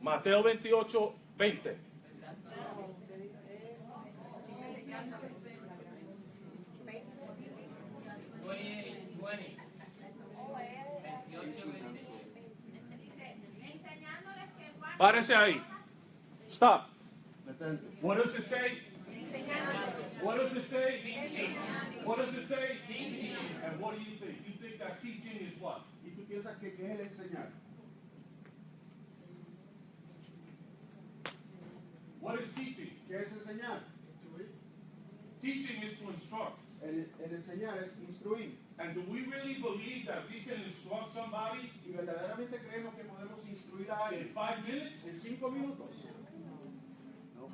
Mateo 28, 20. Párese ahí. Stop. What does it say? What does it say? What does it say? And what do you think? You think that teaching is what? ¿Y tú piensas que qué es el enseñar? What is teaching? ¿Qué es enseñar? Teaching is to instruct. El enseñar es instruir. And do we really believe that we can instruct somebody ¿Y verdaderamente creemos que podemos instruir a in alguien 5 minutes? en 5 minutos? No.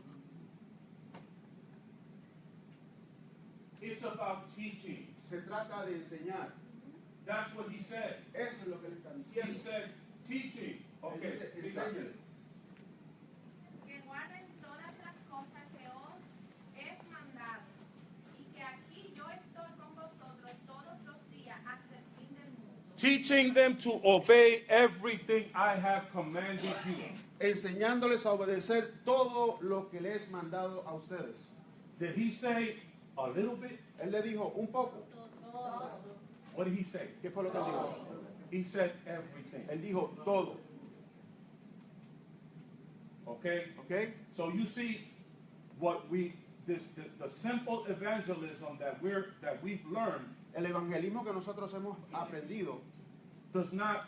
It's about teaching. Se trata de enseñar. That's what he said. Eso es lo que le está He diciendo. said teaching. Él Okay. dice, diga. enséñale. Que guarden todas las cosas que os es mandado, y que aquí yo estoy con vosotros todos los días hasta el fin del mundo. Teaching them to obey everything I have commanded you. Enseñándoles a obedecer todo lo que les he mandado a ustedes. Did he say a little bit? Él le dijo un poco. What did he say? ¿Qué fue lo que él dijo? He said everything. Él dijo todo. Okay? ¿Ok? So you see what the simple evangelism that we've learned El evangelismo que nosotros hemos aprendido is not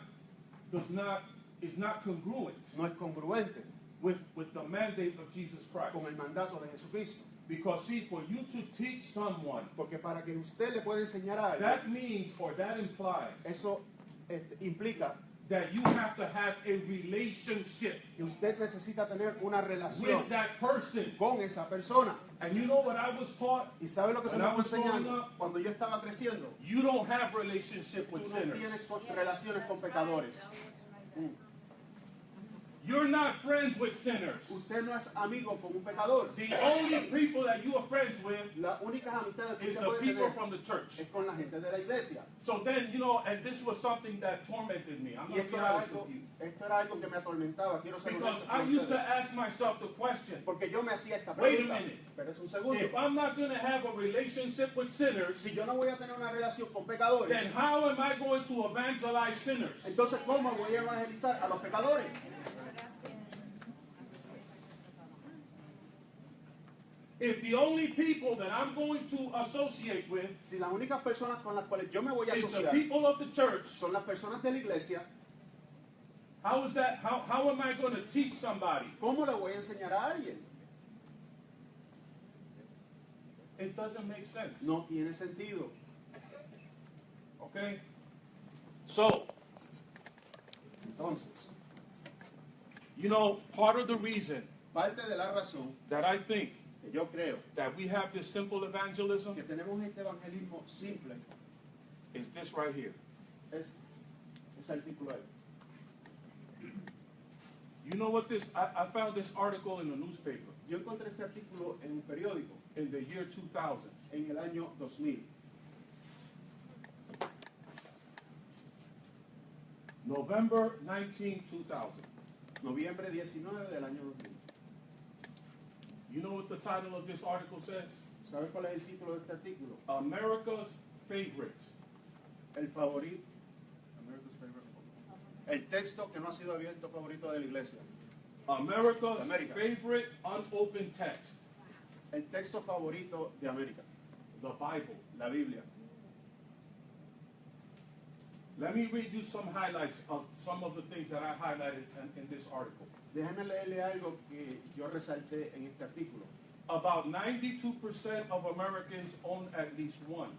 congruent no es congruente with the mandate of Jesus Christ. con el mandato de Jesucristo. Because see, for you to teach someone, Porque para que usted le pueda enseñar a alguien, that means or that implies eso implica that you have to have a relationship que usted necesita tener una relación with that person. con esa persona. And you know what I was taught? ¿Y sabe lo que se When me I fue was growing enseñando? up, Cuando yo estaba creciendo, you don't have relationship with tú no sinners. tienes relaciones con pecadores. You're not friends with sinners. Usted no es amigo con un pecador. The only people that you are friends with Las únicas amistades que is usted the puede people tener from the church. es con la gente de la iglesia. So then, and this was something that tormented me. I'm Y not esto era honest algo, with you. esto era algo que me atormentaba. Quiero ser Because honesto I con used to ustedes. ask myself the question, Porque yo me hacía esta Wait a pregunta. minute. Pero es un segundo. if I'm not going to have a relationship with sinners, Si yo no voy a tener una relación con pecadores, then how am I going to evangelize sinners? entonces ¿cómo voy a evangelizar a los pecadores? If the only people that I'm going to associate with Si las únicas personas con las cuales yo me voy a is the asociar people of the church, son las personas de la iglesia, how is that? How am I going to teach somebody? ¿cómo le voy a enseñar a alguien? It doesn't make sense. No tiene sentido. Okay? So, Entonces, part of the reason parte de la razón that I think que yo creo that we have this simple evangelism que tenemos este evangelismo simple is this right here. es ese artículo ahí. You know what this? I found this article in the newspaper Yo encontré este artículo en un periódico in the year 2000. en el año 2000. November 19, 2000. Noviembre 19 del año 2000. You know what the title of this article says? ¿Sabe cuál es el título de este artículo? America's favorite. El favorito. El texto que no ha sido abierto favorito de la iglesia. America's America. favorite unopened text. El texto favorito de América. The Bible. La Biblia. Let me read you some highlights of some of the things that I highlighted in this article. Déjeme leerle algo que yo resalté en este artículo. About 92% of Americans own at least one.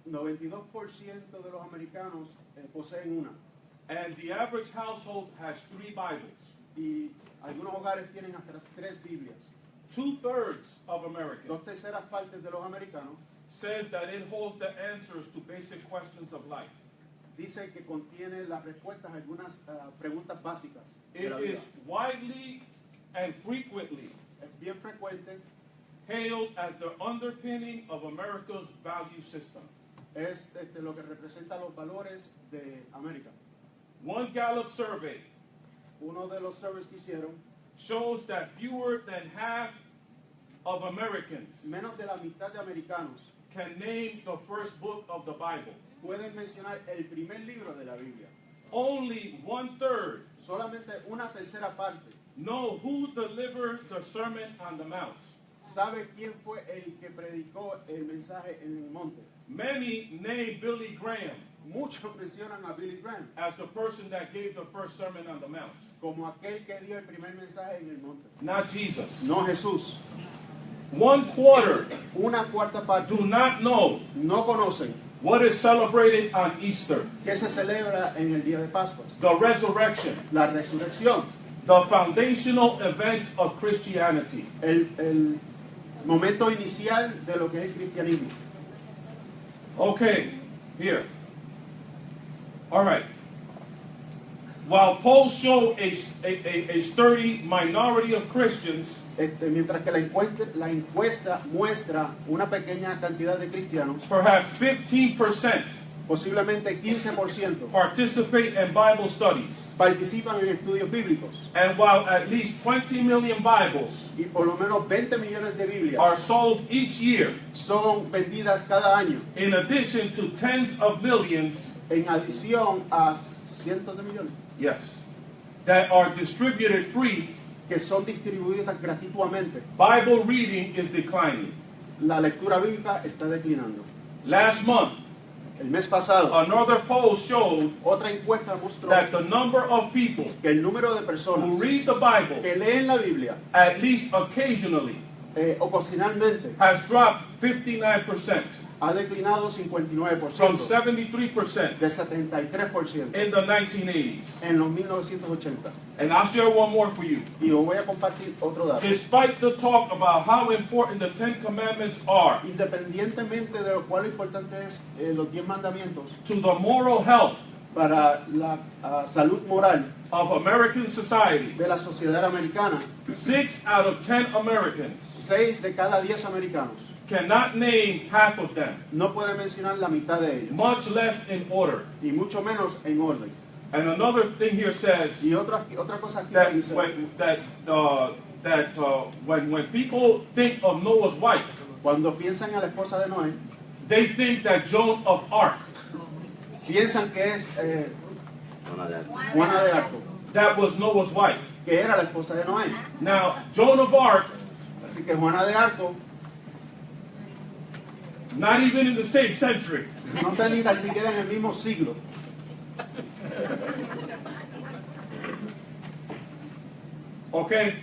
92% de los americanos poseen una. And the average household has 3 Bibles. Y algunos hogares tienen hasta 3 Biblias. 2/3 of Americans 2/3 partes de los americanos says that it holds the answers to basic questions of life. dice que contiene las respuestas a algunas preguntas básicas de It la vida. is widely and frequently Es bien frecuente, hailed as the underpinning of America's value system. es lo que representa los valores de América. One Gallup survey Uno de los surveys que hicieron shows that fewer than half of Americans menos de la mitad de americanos can name the first book of the Bible. pueden mencionar el primer libro de la Biblia. Only 1/3 Solamente una tercera parte know who delivered the Sermon on the Mount. sabe quién fue el que predicó el mensaje en el monte. Many name Billy Graham Muchos mencionan a Billy Graham as the person that gave the first Sermon on the Mount. como aquel que dio el primer mensaje en el monte. Not Jesus. No Jesús. 1/4 Una cuarta parte do not know no conocen what is celebrated on Easter, que se celebra en el día de Pascua. the resurrection, La resurrección, the foundational event of Christianity. el momento inicial de lo que es el cristianismo. Okay, here. All right. While polls show a sturdy minority of Christians Mientras que la encuesta muestra una pequeña cantidad de cristianos, perhaps 15% posiblemente 15%, participate in Bible studies, participan en estudios bíblicos. and while at least 20 million Bibles Y por lo menos 20 millones de are Biblias sold each year, son vendidas cada año, in addition to tens of millions, en adición a cientos de millones yes, that are distributed free, que son distribuidas gratuitamente, Bible reading is declining. la lectura bíblica está declinando. Last month, El mes pasado, another poll showed otra encuesta mostró that the number of people que el número de who personas read the Bible, que leen la Biblia at least occasionally, ocasionalmente has dropped 59% ha declinado from 59%, 73% de 73% in the 1980s. en los 1980. And I'll share one more for you. Y os voy a compartir otro dato. Despite the talk about how important the 10 Commandments are Independientemente de lo cual lo importante es los 10 mandamientos to the moral health para la salud moral of American society, de la sociedad americana, 6 out of 10 Americans 6 de cada 10 americanos cannot name half of them, no pueden mencionar la mitad de ellos, much less in order. y mucho menos en orden. And another thing here says Y otra cosa aquí that dice when people think of Noah's wife, cuando piensan a la esposa de Noé, they think that Joan of Arc, piensan que es Juana de Arco, that was Noah's wife. que era la esposa de Noé. Now, Joan of Arc, Así que Juana de Arco not even in the same century, no está ni tan siquiera en el mismo siglo. okay?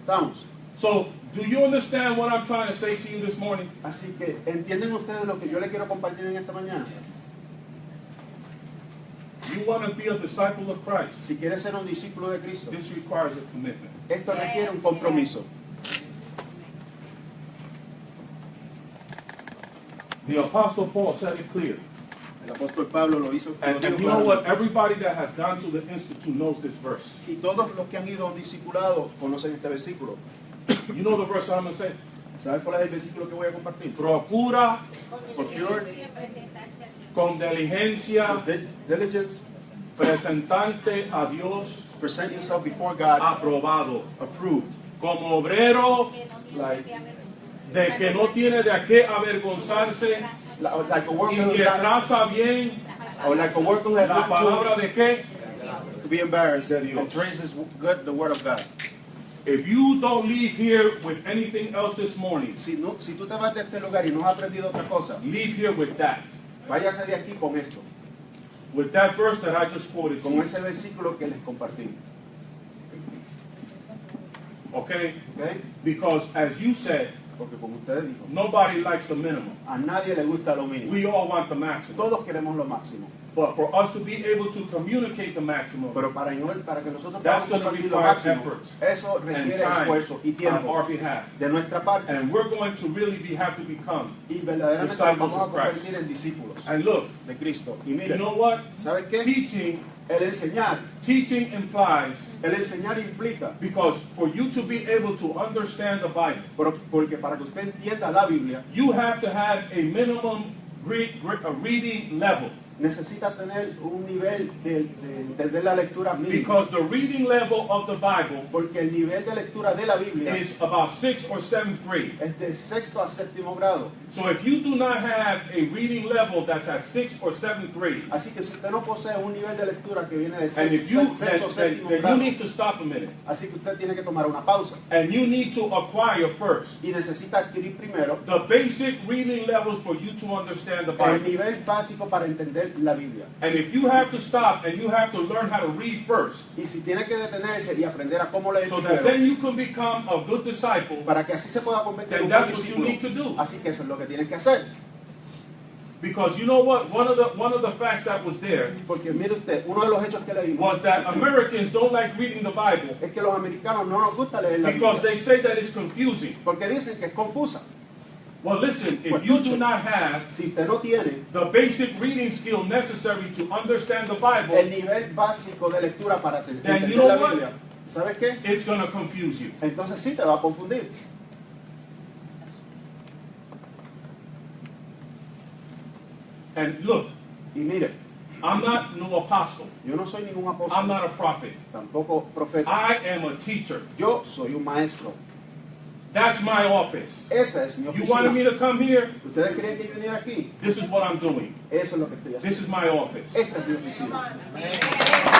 Estamos. So, do you understand what I'm trying to say to you this morning? Así que, ¿entienden ustedes lo que yo les quiero compartir en esta mañana? You want to be a disciple of Christ. Si quieres ser un discípulo de Cristo, This requires a commitment. esto requiere un compromiso. The Apostle Paul said it clear. El apóstol Pablo lo hizo. And you know what? Everybody that has gone to the Institute knows this verse. Y todos los que han ido a un discipulado conocen este versículo. You know the verse I'm going to say? ¿Sabes cuál es el versículo que voy a compartir? Procura Procure con diligencia with diligence, presentante a Dios present yourself before God aprobado, approved, como obrero like de que no tiene de qué avergonzarse a worker y who que has not, traza bien or like a worker who has la not palabra de qué. to be embarrassed De Dios. and traces good the word of God. If you don't leave here with anything else this morning, Si tú te vas de este lugar y no has aprendido otra cosa, leave here with that. váyase de aquí con esto, With that verse that I just quoted to con you. ese versículo que les compartí. Okay? ¿Ok? Because as you said, Porque como ustedes dijo, nobody likes the minimum. a nadie le gusta lo mínimo. We all want the maximum. Todos queremos lo máximo. But for us to be able to communicate the maximum, Pero para que nosotros That's podamos gonna compartir lo require máximo, effort eso and requiere time esfuerzo y on tiempo our behalf. de nuestra parte. And we're going to really have to become. Y verdaderamente Disciples nos vamos a of Christ. convertir en discípulos And look, de Cristo. Y you miren, know what? ¿sabes qué? El enseñar implica, because for you to be able to understand the Bible, porque para que usted entienda la Biblia, you have to have a minimum reading level. necesita tener un nivel de entender la lectura mínima. Because the reading level of the Bible Porque el nivel de lectura de la Biblia is about 6th or 7th grade. es de sexto a séptimo grado. So if you do not have a reading level that's at 6th or 7th grade, Así que si usted no posee un nivel de lectura que viene de and if you, sexto o séptimo then you grado, need to stop a minute. así que usted tiene que tomar una pausa And you need to acquire first y necesita adquirir primero the basic reading levels for you to understand the el Bible. nivel básico para entender la Biblia. And if you have to stop and you have to learn how to read first, Y si tiene que detenerse y aprender a cómo leer so that primero, then you can become a good disciple, para que así se pueda convertir en then un that's what you discípulo. need to do. Así que eso es lo que tiene que hacer. Because you know what? One of the facts that was there Porque mire usted, uno de los hechos que leímos was that Americans don't like reading the Bible es que los americanos no nos gusta leer la because Biblia. they say that it's confusing. Porque dicen que es confusa. Well, listen, if you do not have Si usted no tiene the basic reading skill necessary to understand the el Bible, nivel básico de lectura para entender Then you know la what? Biblia, ¿sabes qué? it's going to confuse you. Entonces sí te va a confundir. And look, Y mire, I'm not no apostle. yo no soy ningún I'm apóstol, not a prophet. tampoco profeta. I am a teacher. Yo soy un maestro. That's my office. Esa es mi You wanted me oficina. to come here? ¿Ustedes creen que yo viniera aquí? This is what I'm doing. Eso es lo que estoy This haciendo. is my office. Esta es mi oficina.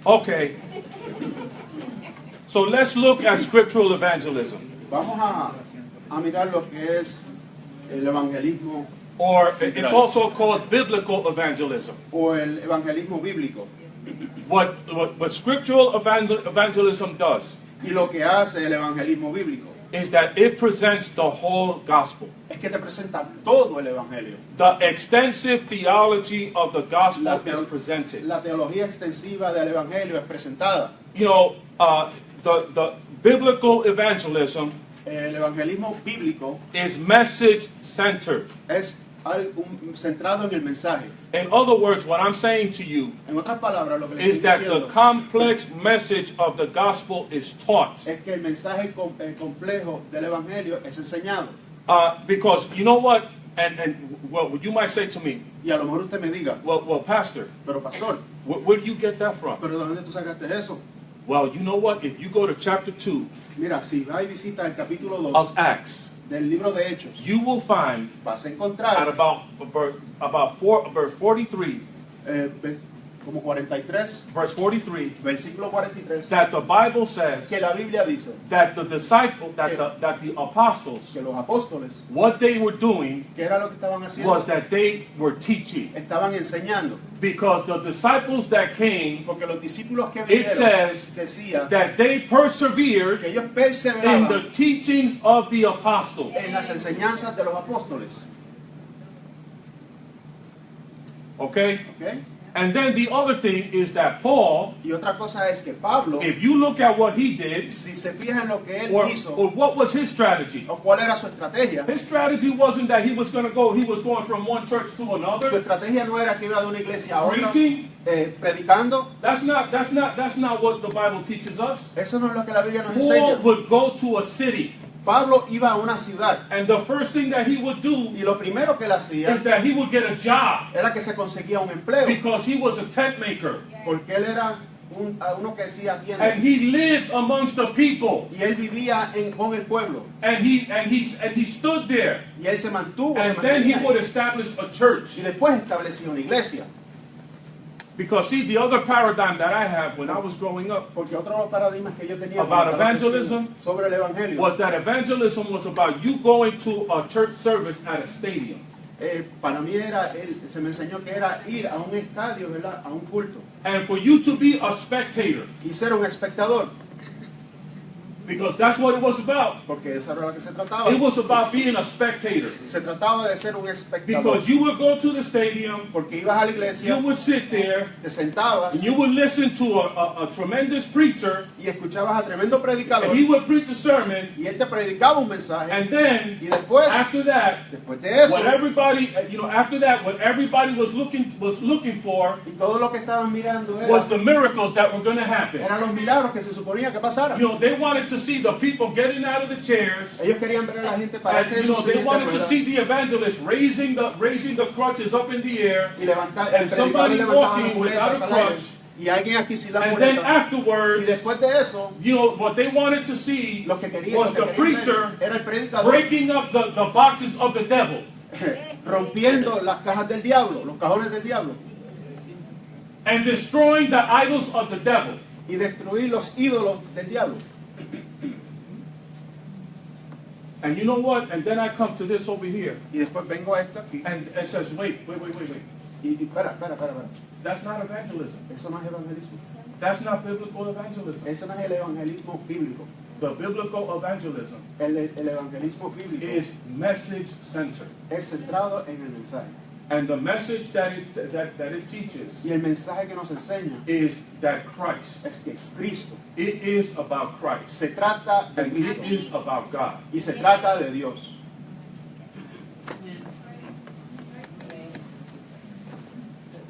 Okay. So let's look at scriptural evangelism, Vamos a mirar lo que es el evangelismo or it's also called biblical evangelism. o el evangelismo bíblico. What scriptural evangelism does Y lo que hace el evangelismo bíblico is that it presents the whole gospel. es que te presenta todo el evangelio. The extensive theology of the gospel La, is presented. la teología extensiva del evangelio es presentada. You know, the biblical evangelism El evangelismo bíblico is message centered. es algo centrado en el mensaje. In other words, what I'm saying to you En otras palabras, lo que le is estoy that the diciendo complex message of the gospel is taught. es que el mensaje complejo del evangelio es enseñado. Because you know what? And well, you might say to me, Y a lo mejor usted me diga, well, Pastor, pero pastor, where do you get that from? ¿pero de dónde tú sacaste eso? Well, you know what? If you go to chapter 2 Mira, si va y visita el capítulo 2 of Acts, del libro de Hechos, you will find vas a at encontrar verse 43, como 43, verse 43, versículo 43, that the Bible says que la Biblia dice that the disciples, that the apostles, que los apóstoles, what they were doing ¿qué era lo que estaban haciendo? was that they were teaching. Estaban enseñando. Because the disciples that came, Porque los discípulos que it vinieron says decía that they persevered que ellos in perseveraban the teachings of the apostles. en las enseñanzas de los apóstoles. Okay? ¿Ok? And then the other thing is that Paul, Y otra cosa es que Pablo, if you look at what he did, si se fija en lo que él or hizo, what was his strategy? o cuál era su estrategia, His strategy wasn't that he was going from one church to su another, estrategia no era que iba de una iglesia a otra, preaching. predicando. That's not what the Bible teaches us. Eso no es lo que la Biblia nos Paul enseña. would go to a city, Pablo iba a una ciudad and the first thing that he would do y lo primero que él hacía is that he would get a job era que se conseguía un empleo, because he was a tent maker. porque él era uno que hacía And tiendas he lived amongst the people, y él vivía con el pueblo and he stood there, y él se mantuvo, se and then he mantenía would ahí. establish a church. Y después establecía una iglesia. Because see, the other paradigm that I have when I was growing up Porque otro de los paradigmas que yo tenía About cuando estaba evangelism creciendo sobre el evangelio, was that evangelism was about you going to a church service at a stadium. Para mí se me enseñó que era ir a un estadio, ¿verdad? A un culto And for you to be a spectator, y ser un espectador. Because that's what it was about. Porque eso era lo que se trataba. It was about being a spectator. Se trataba de ser un espectador. Because you would go to the stadium, Porque ibas a la iglesia, you would sit there, te sentabas and you would listen to a tremendous preacher, y escuchabas a tremendo and predicador he would preach a sermon, y él te predicaba un mensaje. and then, Y después, after that, después de eso, what everybody, after that, what everybody was looking for y todo lo que estaban mirando was the miracles that were going to happen. eran los milagros que se suponía que pasaran. They wanted to see the people getting out of the chairs. Ellos querían ver a la gente And, pararse de sus they sillas de wanted to ruedas see the evangelists raising the crutches up in the air, y levantar, el and predicador somebody levantaba las walking without muletas a al aire crutch. y alguien aquí sin las And then muletas. Y afterwards, después de eso, what they wanted to see lo que querían, was the preacher era el predicador breaking up the boxes of the devil rompiendo las cajas del diablo, los cajones del diablo, and destroying the idols of the devil. y destruir los ídolos del diablo. And you know what? And then I come to this over here, Y después vengo a esto aquí. and it says, wait. Y espera. That's not evangelism. Eso no es evangelismo. That's not biblical evangelism. Ese no es el evangelismo bíblico. The biblical evangelism El evangelismo bíblico is message centered. es centrado en el mensaje. And the message that it teaches Y el mensaje que nos enseña is that Christ. es que Cristo, It is about Christ. se trata de And it Cristo is about God. y se trata de Dios.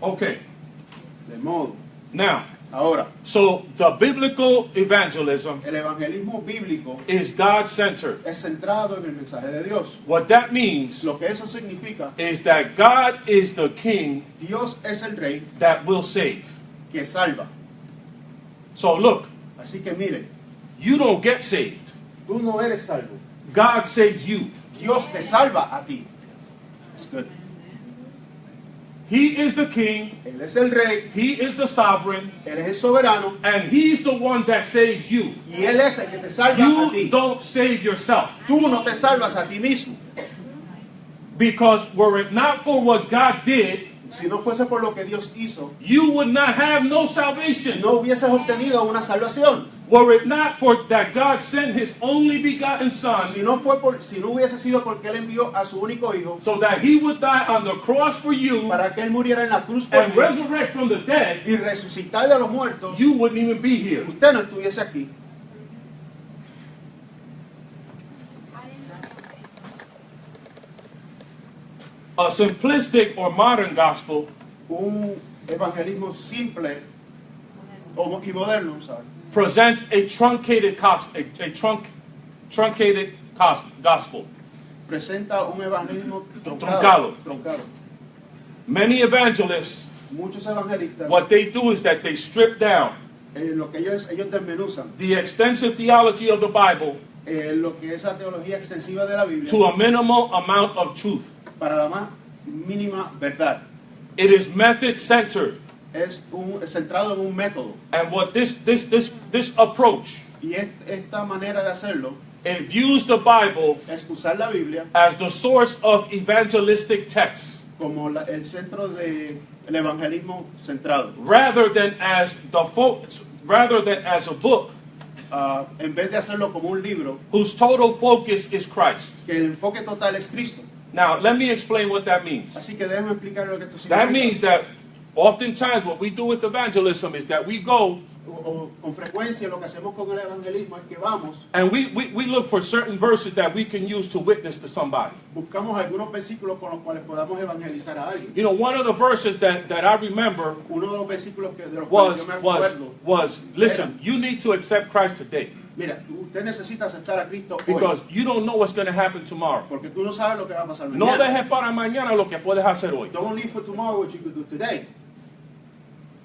Okay. De modo, Now, ahora, so the biblical evangelism el evangelismo bíblico is God-centered. es centrado en el mensaje de Dios. What that means Lo que eso significa, is that God is the king Dios es el rey that will save. que salva. So look, Así que mire, you don't get saved. tú no eres salvo. God saves you. Dios te salva a ti. It's good. He is the king. Él es el rey, He is the sovereign. Él es el soberano And he's the one that saves you. y Él es el que te salva a You ti. don't save yourself. Tú no te salvas a ti mismo. Because were it not for what God did, Si no fuese por lo que Dios hizo, you would not have no salvation. no hubieses obtenido una salvación. Were it not for that God sent his only begotten son Si no hubiese sido porque Él envió a su único hijo so that he would die on the cross for you para que Él muriera en la cruz por and ti resurrect from the dead, y resucitar de los muertos, you wouldn't even be here. usted no estuviese aquí. A simplistic or modern gospel Un evangelismo simple y moderno, ¿sabes? presents a truncated gospel. Presenta un evangelismo Truncado. truncado. Many evangelists, Muchos evangelistas, what they do is that they strip down lo que ellos desmenuzan, the extensive theology of the Bible lo que es la teología extensiva de la Biblia, to a minimal amount of truth. para la más mínima verdad. It is method centered. Es centrado en un método. And what this approach, Y esta manera de hacerlo it views the Bible es usar la Biblia as the source of evangelistic texts como el centro del evangelismo centrado. rather than as a book En vez de hacerlo como un libro, whose total focus is Christ. que el enfoque total es Cristo. Now, let me explain what that means. Así que déjame explicar lo que esto significa. That means that oftentimes what we do with evangelism is that we go Con frecuencia lo que hacemos con el evangelismo es que vamos, and we look for certain verses that we can use to witness to somebody. buscamos algunos versículos con los cuales podamos evangelizar a alguien. You know, one of the verses that I remember Uno de los versículos de los cuales yo me acuerdo, was listen, you need to accept Christ today mira, usted necesita aceptar a Cristo hoy, because you don't know what's going to happen tomorrow. porque tú no sabes lo que va a pasar No mañana. dejes para mañana lo que puedes hacer hoy. Don't leave for tomorrow what you could do today.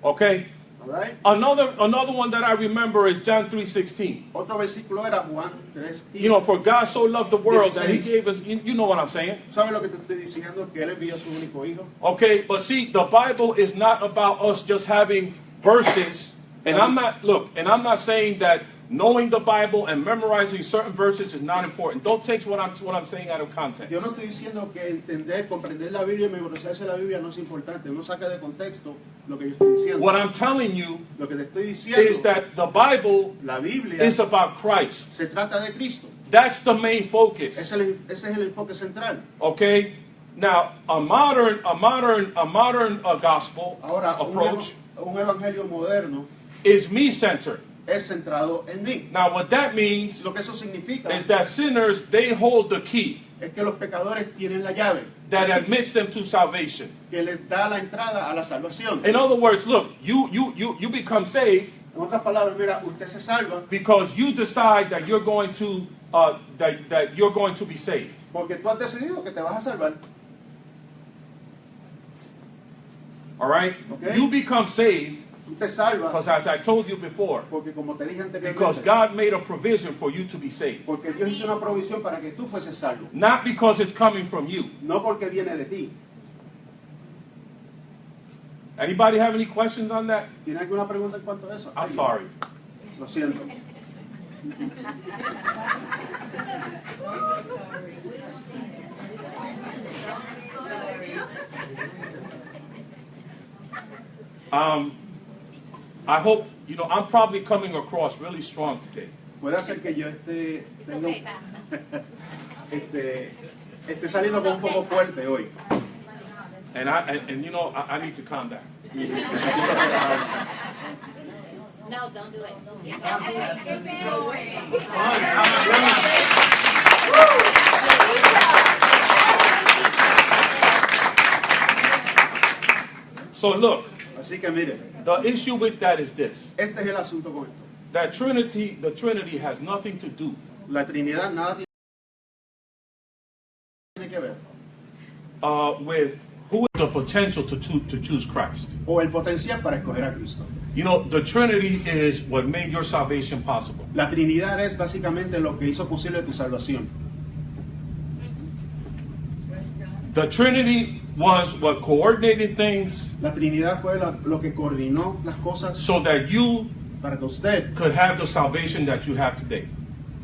Okay? All right? Another one that I remember is John 3:16. Otro versículo era Juan 3:15. You know, for God so loved the world that he 16. gave us, you know what I'm saying? ¿Sabes lo que te estoy diciendo? Que Él envió a su único hijo. Okay, but see, the Bible is not about us just having verses. And I'm not saying that knowing the Bible and memorizing certain verses is not important. Don't take what I'm saying out of context. Yo no estoy diciendo que entender, comprender la Biblia y memorizarse la Biblia no es importante. Uno saca de contexto lo que yo estoy diciendo. What I'm telling you Lo que te estoy diciendo is that the Bible la Biblia is about Christ. se trata de Cristo. That's the main focus. Ese es el enfoque central. Okay? Now, a modern gospel Ahora, approach un evangelio moderno is me-centered. es centrado en mí. Now, what that means Lo que eso significa is that sinners, they hold the key es que los pecadores tienen la llave that admits them to salvation. que les da la entrada a la salvación. In other words, look, you become saved En otras palabras, mira, usted se salva because you decide that you're going to that you're going to be saved. porque tú has decidido que te vas a salvar. All right? Okay. You become saved Tú te salvas because, as I told you before, porque, como te dije because anteriormente, God made a provision for you to be saved. porque Dios hizo una provisión para que tú fueses salvo, Not because it's coming from you. no porque viene de ti. Anybody have any questions on that? ¿Tiene alguna pregunta en cuanto a eso? I'm sorry. Lo siento. I hope, I'm probably coming across really strong today. Puede ser que yo esté saliendo con un poco fuerte hoy. And I need to calm down. Y necesito relajarme. No, don't do it. So look, Así que mire, the issue with that is this. este es el asunto con esto. That the Trinity has nothing to do La Trinidad nada tiene que ver. with who has the potential to choose Christ. O el potencial para escoger a Cristo. The Trinity is what made your salvation possible. La Trinidad es básicamente lo que hizo posible tu salvación. The Trinity was what coordinated things La Trinidad fue lo que coordinó las cosas so that you para que usted could have the salvation that you have today.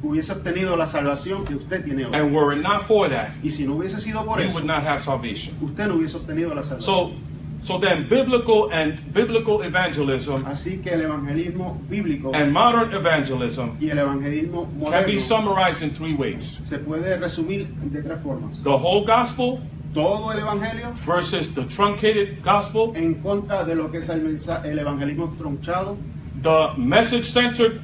hubiese obtenido la salvación que usted tiene hoy. And were it not for that, Y si no hubiese sido por you eso, would not have salvation. usted no hubiese obtenido la salvación. So then biblical evangelism Así que el evangelismo bíblico and modern evangelism y el evangelismo can be moderno summarized in three ways. se puede resumir de tres formas. The whole gospel Todo el evangelio versus the truncated gospel, en contra de lo que es el evangelismo tronchado, the message-centered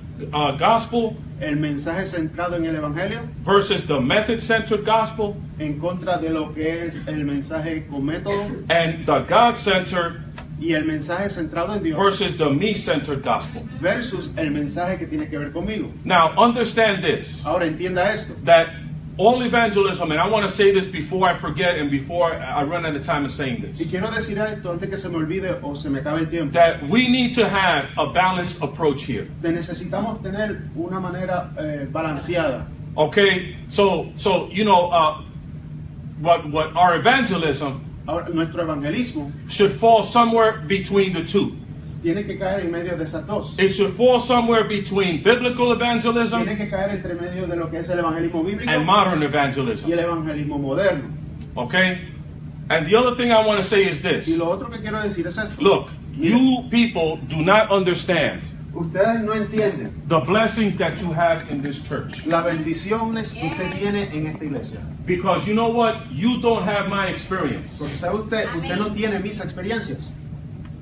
gospel el mensaje centrado en el evangelio, versus the method-centered gospel, en contra de lo que es el mensaje con método and the God-centered y el mensaje centrado en Dios versus the me-centered gospel. versus el mensaje que tiene que ver conmigo. Now, understand this, Ahora entienda esto. that all evangelism, and I want to say this before I forget and before I run out of time of saying Y this, quiero decir esto antes que se me olvide o se me acabe el tiempo. that we need to have a balanced approach here. Necesitamos tener una manera balanceada. Okay, so what our evangelism Ahora, nuestro evangelismo should fall somewhere between the two. tiene que caer en medio de esas dos. It should fall somewhere between biblical Tiene evangelism que caer entre medio de lo que es el evangelismo bíblico and modern y evangelism. el evangelismo moderno. Okay? And the other thing I want to say is Y this. lo otro que quiero decir es esto. Look, Mira, you people do not understand ustedes no entienden the blessings that you have in this church. las bendiciones que usted tiene en esta iglesia. Because you know what? You don't have my experience. Porque sabe usted no tiene mis experiencias.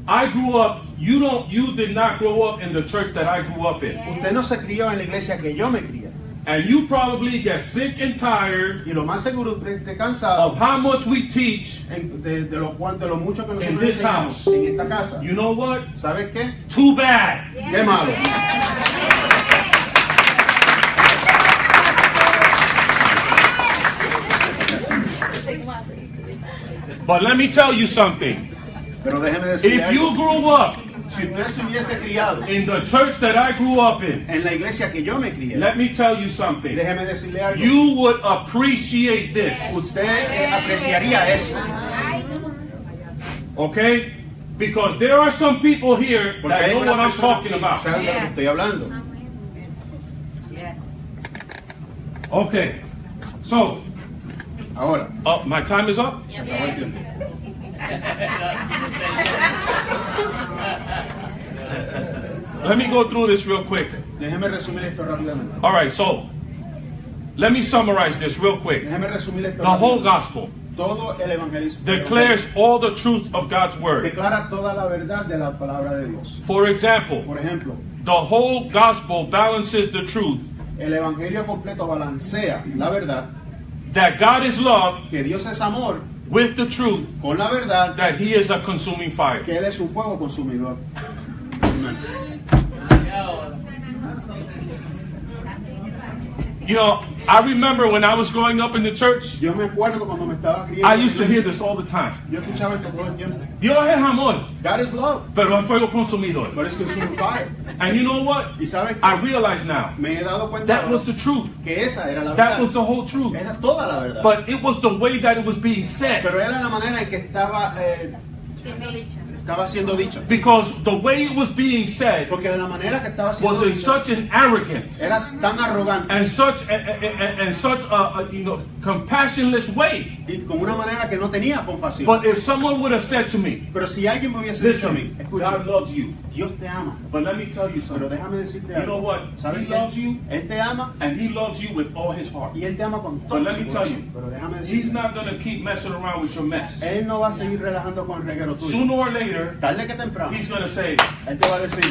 I grew up, you did not grow up in the church that I grew up in. Usted no se crió en la iglesia que yo me crié. And you probably get sick and tired Y lo más seguro usted esté of cansado how much we teach. de lo mucho que In nosotros this enseñamos house. en esta casa. You know what? ¿Sabe qué? Too bad. Qué malo. But let me tell you something. Pero déjeme decirle If you algo. grew up Si usted se hubiese criado in the church that I grew up in, en la iglesia que yo me crié, let me tell you something. déjeme decirle algo. You would appreciate this. Usted apreciaría eso. Okay? Because there are some people here Porque that hay know una what I'm persona talking que about. sabe de lo que estoy hablando. Okay. So, Ahora, my time is up? se acabó el tiempo. Let me go through this real quick. Déjeme resumir esto rápidamente. All right, so let me summarize this real quick. Déjeme resumir esto The whole rápidamente. gospel Todo el evangelismo declares all the truth of God's word. declara toda la verdad de la palabra de Dios. For example, Por ejemplo, the whole gospel balances the truth el evangelio completo balancea la verdad, that God is love que Dios es amor, with the truth con la verdad, that He is a consuming fire. que Él es un fuego consumidor. Amén. You know, I remember when I was growing up in the church, Yo me acuerdo cuando me estaba criando. I en la used to hear iglesia, this all the time. Yo escuchaba esto todo el tiempo. Dios es amor, God is love, pero es fuego consumidor. but it's consuming fire. And you know what? Y sabes I que realize now me he dado cuenta that ahora was the truth. que esa era la That was verdad. the whole truth. Era toda la verdad. But it was the way that it was being said. Pero era la manera en que estaba siendo dicha. Because the way it was being said Porque de la manera que estaba siendo was in dicha such an arrogant era tan arrogante and such a compassionless way. y con una manera que no tenía compasión. But if someone would have said to me, Pero si alguien me hubiese dicho a mí, listen, escucha, God loves you. Dios te ama. But let me tell you Pero something. déjame decirte You know algo. what? ¿Sabes He qué? loves you, Él te ama and He loves you with all His heart. y Él te ama con But todo let su me tell you, corazón. Pero déjame He's decirte, not going to keep messing around with your mess. Él no va a seguir relajando con el reguero tuyo. Sooner or later, Tarde que temprano, He's going to say, Él te va a decir,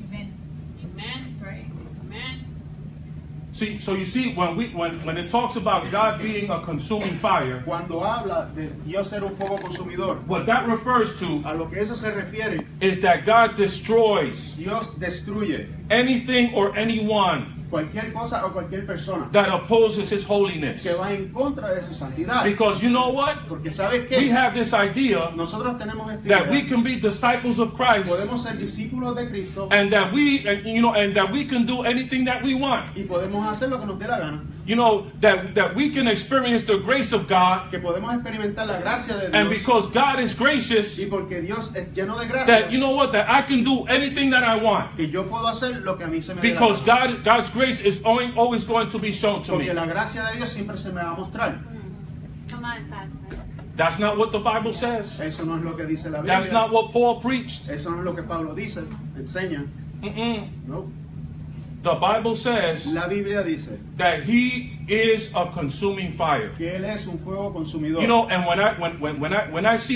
Amen. Amen. That's right. Amen. see, so you see, when it talks about God being a consuming fire, cuando habla de Dios ser un fuego consumidor, what that refers to a lo que eso se refiere, is that God destroys Dios destruye anything or anyone cualquier cosa o cualquier persona that opposes His holiness. que va en contra de su santidad. Because you know what? Porque sabes We que have this idea nosotros tenemos esta that we idea, can be disciples of Christ, podemos ser discípulos de Cristo and that we can do anything that we want. y podemos hacer lo que nos dé la gana, You know, that we can experience the grace of God, que podemos experimentar la gracia de and Dios because God is gracious, y porque Dios es lleno de gracia, that you know what, that I can do anything that I want. que yo puedo hacer lo que a mí se me dé la Because gana. God's grace is always going to be shown to me. Porque la gracia de Dios siempre se me va a mostrar. Come on, Pastor. That's not what the Bible says. Eso no es lo que dice la That's Biblia. not what Paul preached. Eso no es lo que Pablo dice, enseña. No. The Bible says La Biblia dice that He is a consuming fire. que Él es un fuego consumidor. You know, and when I see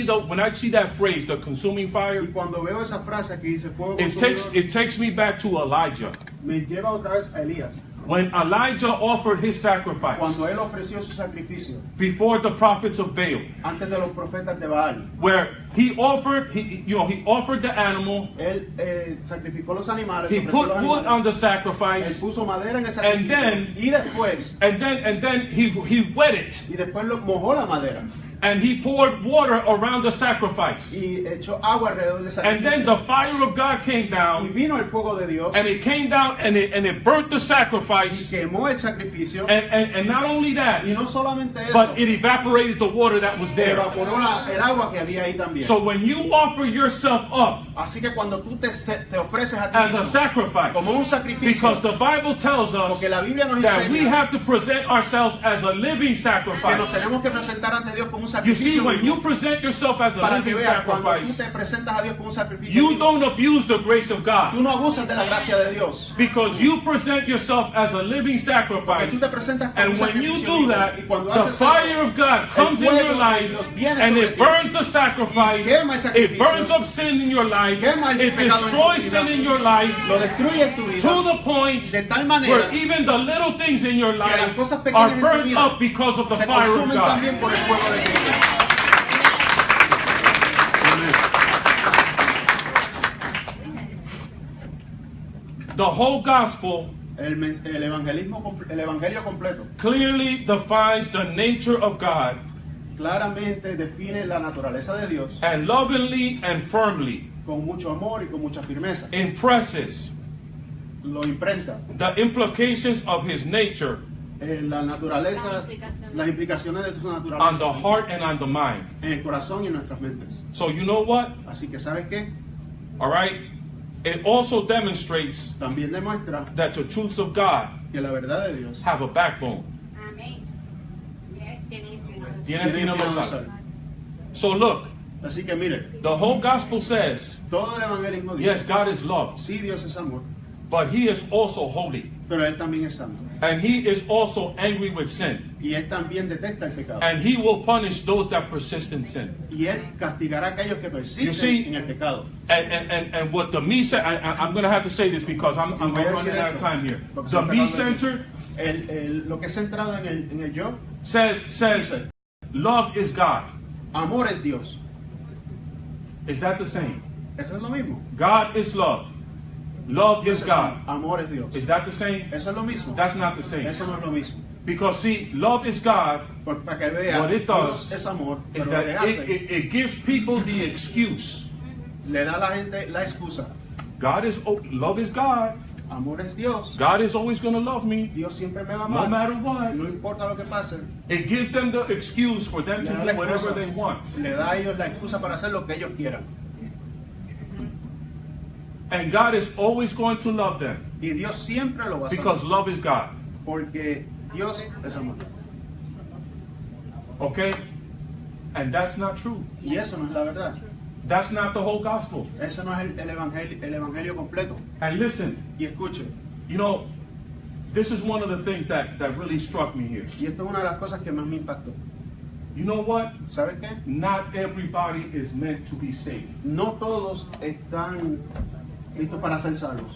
that phrase, the consuming Y fire, cuando veo esa frase que dice fuego it consumidor, takes me back to Elijah. me lleva otra vez a Elías. When Elijah offered his sacrifice Cuando él ofreció su sacrificio before the prophets of Baal, antes de los profetas de Baal, where he offered the animal, él sacrificó los animales, he ofreció put los wood animales, on the él sacrifice, puso madera en el and sacrificio then- y después and then he wet it, y después lo mojó la madera and he poured water around the sacrifice. y echó agua alrededor del And then sacrificio the fire of God came y down, vino el fuego de Dios and it came down and it burnt the y sacrifice, quemó el sacrificio and not only that, y no solamente eso, but it evaporated the water that was there. evaporó el agua que había ahí también. So when you offer yourself up Así que cuando tú te ofreces a ti as a mismo sacrifice, como un sacrificio, because the Bible tells us porque la Biblia nos that we enseña have to present ourselves as a living que nos sacrifice. tenemos que presentar ante Dios como un You see, sacrificio when vivo. you present yourself as a Para que living veas, cuando tú sacrifice, te presentas a Dios como un sacrificio you vivo, don't abuse the grace of tú God. no abusas de la gracia de Dios. Because you present yourself as a living Porque sacrifice. tú te presentas como un And when you sacrificio do vivo. that, Y cuando the haces fire eso, of God comes in fuego your de life Dios viene and sobre it ti. burns the sacrifice, Y quema el it sacrificio. burns up sin in your life, Quema el it pecado en tu destroys vida. sin in your life, lo destruye en tu vida to the point de tal where manera even the little things in your las life cosas pequeñas are en tu burned vida up because of the se fire of consumen God. también por el fuego de Cristo. Amén. The whole gospel El evangelio completo clearly defines the nature of God claramente define la naturaleza de Dios and lovingly and firmly con mucho amor y con mucha firmeza. impresses Lo imprenta the implications of His nature la naturaleza, las implicaciones de su on naturaleza the heart and on the mind. en el corazón y en nuestras mentes. So you know what? Así que ¿sabes qué? All right? it also demonstrates también demuestra that the truths of God que la verdad de Dios have a backbone. Amén. Yes, tiene Tiene tiene espina espina dorsal. dorsal. So look, Así que mire, the whole gospel says, todo el evangelismo yes, dice, God is love, sí, Dios es amor, but He is also holy. pero Él también es santo. And He is also angry with sin. Y Él también detesta el pecado. And He will punish those that persist in sin. Y Él castigará a aquellos que You see- persisten en el pecado. And what the me center, I'm going to have to say this because I'm Voy a running decir out of esto, time here. porque The se me me está acabando center el lo que es centrado en el yo, says dice, love is God. amor es Dios. Is that the same? Eso es lo mismo. God is love. Love Dios is es God. amor es Dios. Is that the same? Eso es lo mismo. That's not the same. Eso no es lo mismo. Because see, love is God Para que vea, What it Dios does es amor, is pero lo that que hace, it gives people the excuse. le da a la gente la excusa. Love is God. Amor es Dios. God is always going to love me, Dios siempre me va a no amar. matter what. No importa lo que pase. It gives them the excuse for them Le to da la do whatever excusa. they want. Le da a ellos la excusa para hacer lo que ellos quieran. And God is always going to love them Y Dios siempre lo va a hacer. because love is God. Porque Dios es amor. Okay? And that's not true. Y eso no es la verdad. That's not the whole gospel. Ese no es el evangelio completo. And listen, Y escuche, you know, this is one of the things that really struck me here. y esto es una de las cosas que más me impactó. You know what? ¿Sabes qué? Not everybody is meant to be saved. No todos están listos para ser salvos.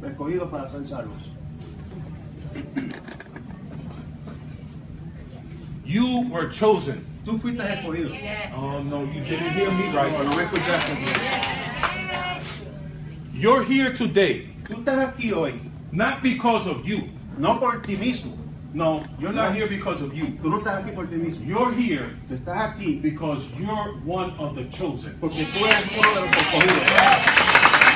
Escogidos para ser salvos. You were chosen. Tú fuiste escogido. Yes. Oh no, you didn't hear me No, right. no me escuchaste. You're here today, Tú estás aquí hoy, not because of you. no por ti mismo. No, you're not here because of you. Tú no estás aquí por ti mismo. You're here Tú estás aquí because you're one of the chosen. porque tú eres uno de los escogidos.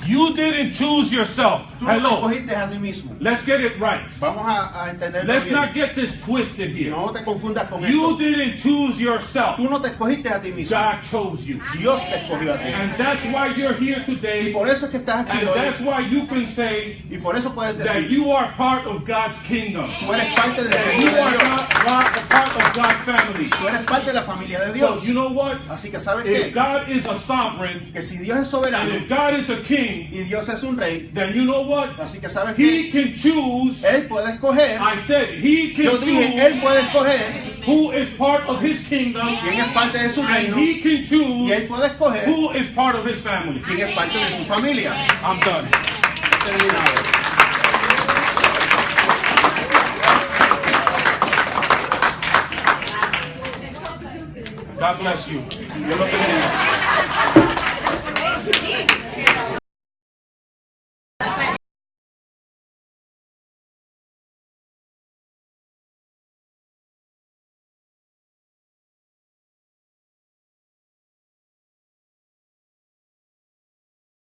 You didn't choose yourself. Tú no te Hello. escogiste a ti mismo. Let's get it right. Vamos a entenderlo Let's bien. not get this twisted here. No te confundas con You esto. didn't choose yourself. Tú no te escogiste a ti mismo. God chose you. Dios te escogió a ti. And that's why you're here Y today. por eso es que estás aquí And hoy. that's why you can say Y por eso puedes that decir, you are part of God's kingdom. tú eres parte del That reino you de are Dios. not part of God's family. Tú eres parte de la familia de So Dios. you know what? Así que ¿sabes If qué? God is a sovereign Que si Dios es and soberano if God is a king, y Dios es un rey, then you know what? así que ¿sabes He qué? can choose. Él puede escoger. I said he Yo can dije, Él choose puede escoger who is part of his kingdom, quién es parte de su and reino he can y Él choose puede escoger who is part of his family. quién es parte de su familia. I'm done. Terminado. God bless you. Dios lo bendiga.